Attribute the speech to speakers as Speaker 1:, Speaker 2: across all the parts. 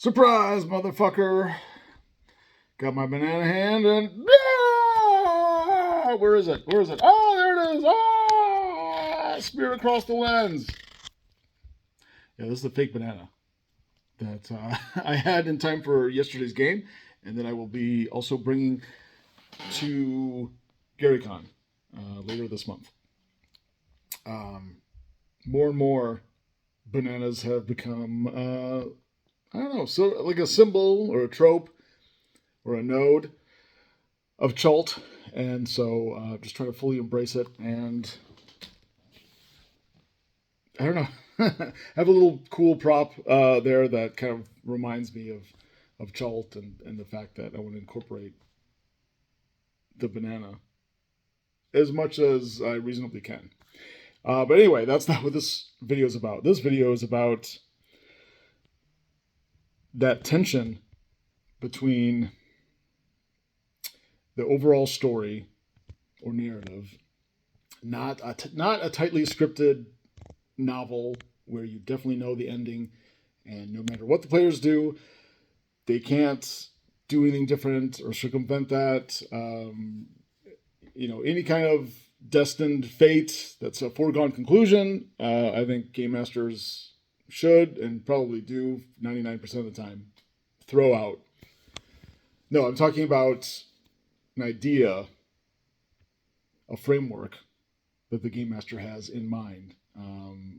Speaker 1: Surprise, motherfucker! Got my banana hand and where is it? Where is it? Oh, there it is! Ah, spear across the lens. Yeah, this is the fake banana that I had in time for yesterday's game, and that I will be also bringing to GaryCon later this month. More and more bananas have become I don't know, so like a symbol or a trope or a node of Chult, and so just trying to fully embrace it. And I don't know, have a little cool prop there that kind of reminds me of Chult and the fact that I want to incorporate the banana as much as I reasonably can. But anyway, that's not what this video is about. This video is about that tension between the overall story or narrative, not a tightly scripted novel where you definitely know the ending, and no matter what the players do, they can't do anything different or circumvent that. Any kind of destined fate that's a foregone conclusion, I think game masters should and probably do 99% of the time throw out. No, I'm talking about an idea, a framework that the game master has in mind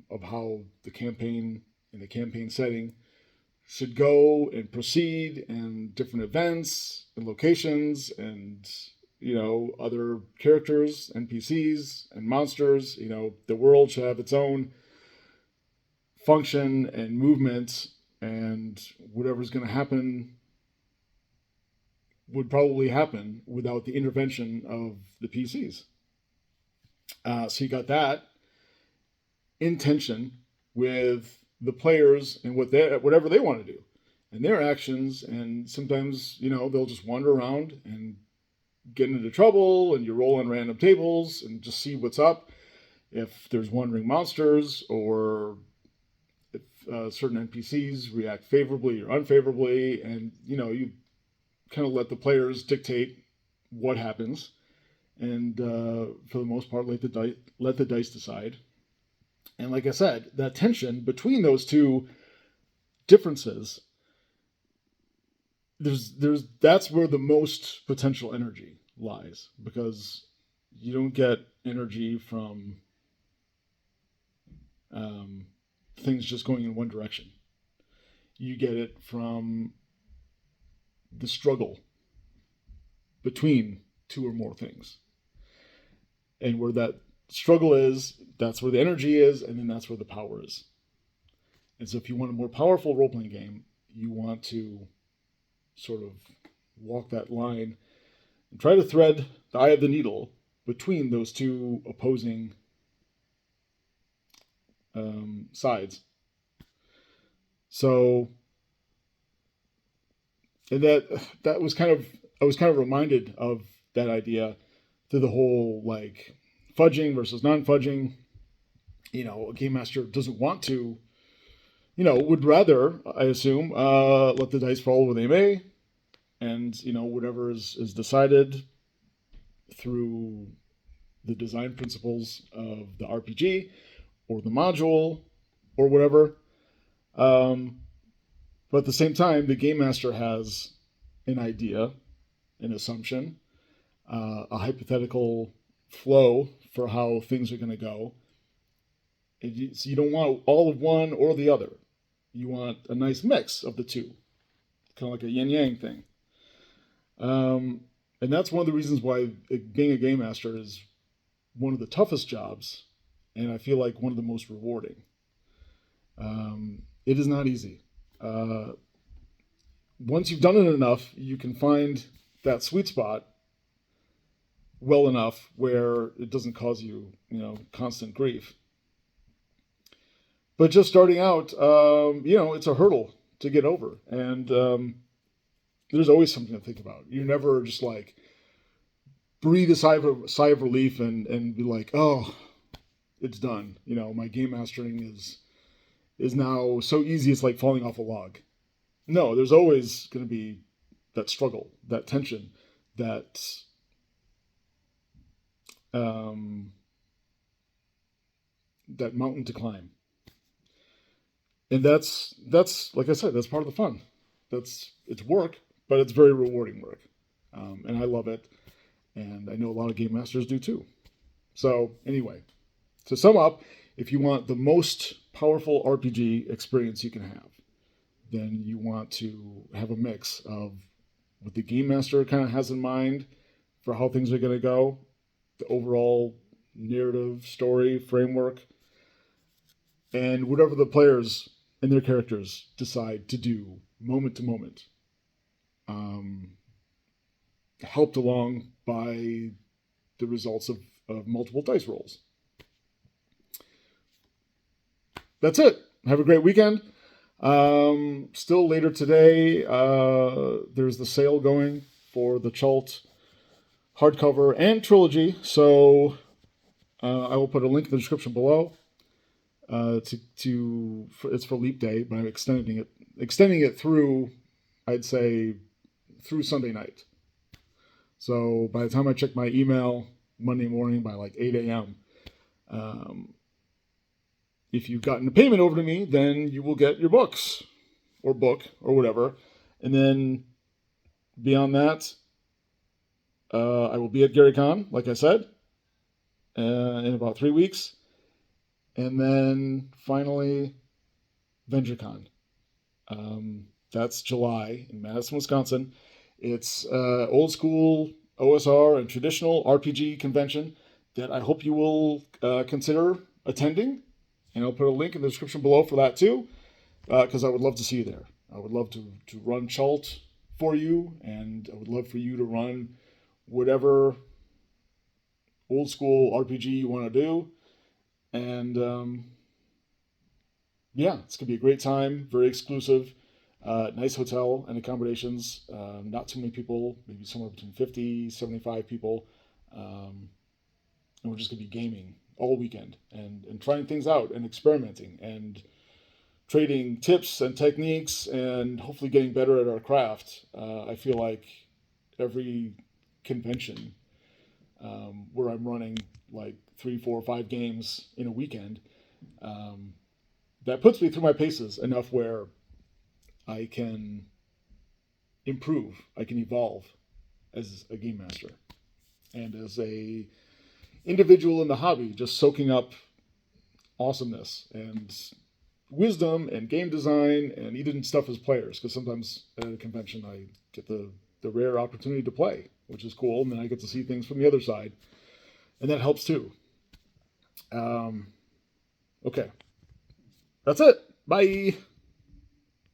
Speaker 1: of how the campaign in the campaign setting should go and proceed, and different events and locations and other characters, NPCs and monsters. The world should have its own function and movement, and whatever's going to happen would probably happen without the intervention of the PCs. So you got that in tension with the players and whatever they want to do and their actions, and sometimes they'll just wander around and get into trouble, and you roll on random tables and just see what's up. If there's wandering monsters, or if certain NPCs react favorably or unfavorably, and you kind of let the players dictate what happens, and for the most part, let the dice decide. And like I said, that tension between those two differences, that's where the most potential energy lies, because you don't get energy from things just going in one direction. You get it from the struggle between two or more things. And where that struggle is, that's where the energy is, and then that's where the power is. And so if you want a more powerful role-playing game, you want to sort of walk that line and try to thread the eye of the needle between those two opposing sides. So, and that was I was kind of reminded of that idea through the whole like fudging versus non-fudging. A game master doesn't want to, would rather, I assume, let the dice fall where they may, and whatever is decided through the design principles of the RPG or the module or whatever. But at the same time, the game master has an idea, an assumption, a hypothetical flow for how things are going to go. So you don't want all of one or the other. You want a nice mix of the two, kind of like a yin-yang thing. And that's one of the reasons why being a game master is one of the toughest jobs, and I feel like one of the most rewarding. It is not easy. Once you've done it enough, you can find that sweet spot well enough where it doesn't cause you, constant grief. But just starting out, it's a hurdle to get over, and there's always something to think about. You're never just like breathe a sigh of relief and be like, oh, it's done. My game mastering is now so easy. It's like falling off a log. No, there's always going to be that struggle, that tension, that um, that mountain to climb, and that's like I said, that's part of the fun. It's work, but it's very rewarding work, and I love it, and I know a lot of game masters do too. So anyway, to sum up, if you want the most powerful RPG experience you can have, then you want to have a mix of what the game master kind of has in mind for how things are going to go, the overall narrative, story, framework, and whatever the players and their characters decide to do moment to moment. Um, Helped along by the results of multiple dice rolls. That's it. Have a great weekend. Still later today, there's the sale going for the Chult hardcover and trilogy. So I will put a link in the description below. It's for Leap Day, but I'm extending it through, I'd say, through Sunday night. So by the time I check my email Monday morning by like 8 a.m., if you've gotten a payment over to me, then you will get your books or book or whatever. And then beyond that, I will be at GaryCon, like I said, in about 3 weeks. And then finally, VengerCon. That's July in Madison, Wisconsin. It's old school OSR and traditional RPG convention that I hope you will consider attending. And I'll put a link in the description below for that too, because I would love to see you there. I would love to run Chult for you, and I would love for you to run whatever old school RPG you want to do. And yeah, it's going to be a great time, very exclusive, nice hotel and accommodations, not too many people, maybe somewhere between 50, 75 people. And we're just going to be gaming all weekend and trying things out and experimenting and trading tips and techniques and hopefully getting better at our craft. I feel like every convention where I'm running like 3, 4, 5 games in a weekend, that puts me through my paces enough where I can improve, I can evolve as a game master and as a individual in the hobby, just soaking up awesomeness and wisdom and game design and even stuff as players, because sometimes at a convention I get the rare opportunity to play, which is cool, and then I get to see things from the other side, and that helps too. Okay, that's it. Bye.